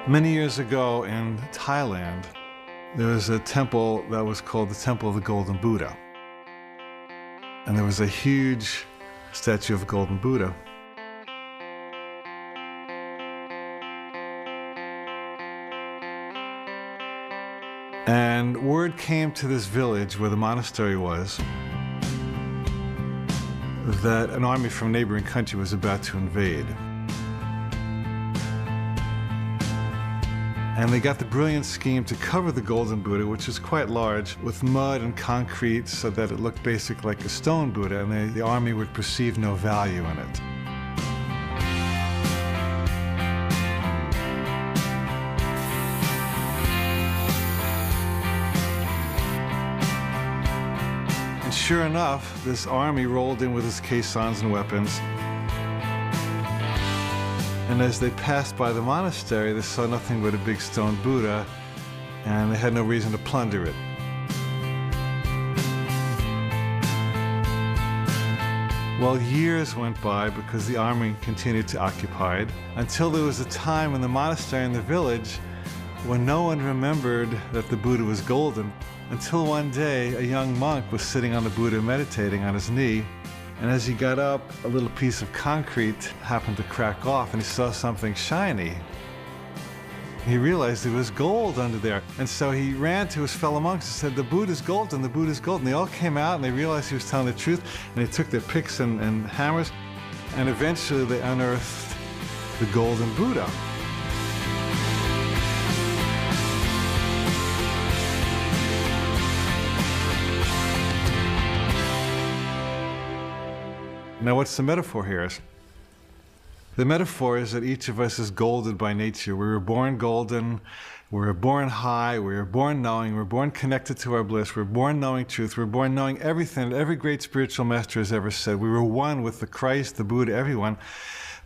Many years ago in Thailand, there was a temple that was called the Temple of the Golden Buddha. And there was a huge statue of the Golden Buddha. And word came to this village where the monastery was that an army from a neighboring country was about to invade. And they got the brilliant scheme to cover the Golden Buddha, which is quite large, with mud and concrete so that it looked basically like a stone Buddha, and the army would perceive no value in it. And sure enough, this army rolled in with its caissons and weapons. And as they passed by the monastery, they saw nothing but a big stone Buddha, and they had no reason to plunder it. Well, years went by because the army continued to occupy it, until there was a time in the monastery in the village when no one remembered that the Buddha was golden, until one day a young monk was sitting on the Buddha meditating on his knee. And as he got up, a little piece of concrete happened to crack off, and he saw something shiny. He realized there was gold under there. And so he ran to his fellow monks and said, "The Buddha's golden, the Buddha's golden." They all came out and they realized he was telling the truth, and they took their picks and hammers, and eventually they unearthed the Golden Buddha. Now, what's the metaphor here? The metaphor is that each of us is golden by nature. We were born golden, we were born high, we were born knowing, we were born connected to our bliss, we were born knowing truth, we were born knowing everything that every great spiritual master has ever said. We were one with the Christ, the Buddha, everyone.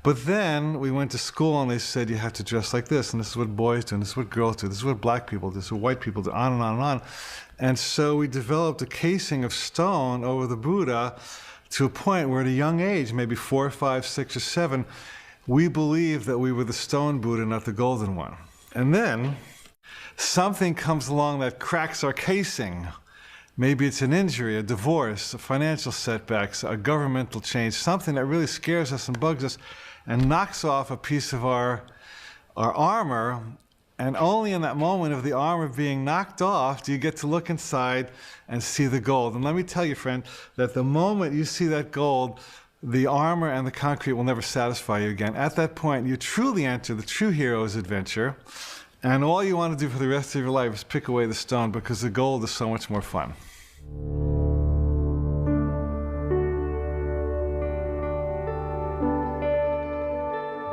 But then we went to school and they said, you have to dress like this, and this is what boys do, and this is what girls do, this is what black people do, this is what white people do, on and on and on. And so we developed a casing of stone over the Buddha, to a point where at a young age, maybe 4, 5, 6, or 7, we believed that we were the stone Buddha, not the golden one. And then something comes along that cracks our casing. Maybe it's an injury, a divorce, a financial setback, a governmental change, something that really scares us and bugs us and knocks off a piece of our armor. And only in that moment of the armor being knocked off do you get to look inside and see the gold. And let me tell you, friend, that the moment you see that gold, the armor and the concrete will never satisfy you again. At that point, you truly enter the true hero's adventure. And all you want to do for the rest of your life is pick away the stone, because the gold is so much more fun.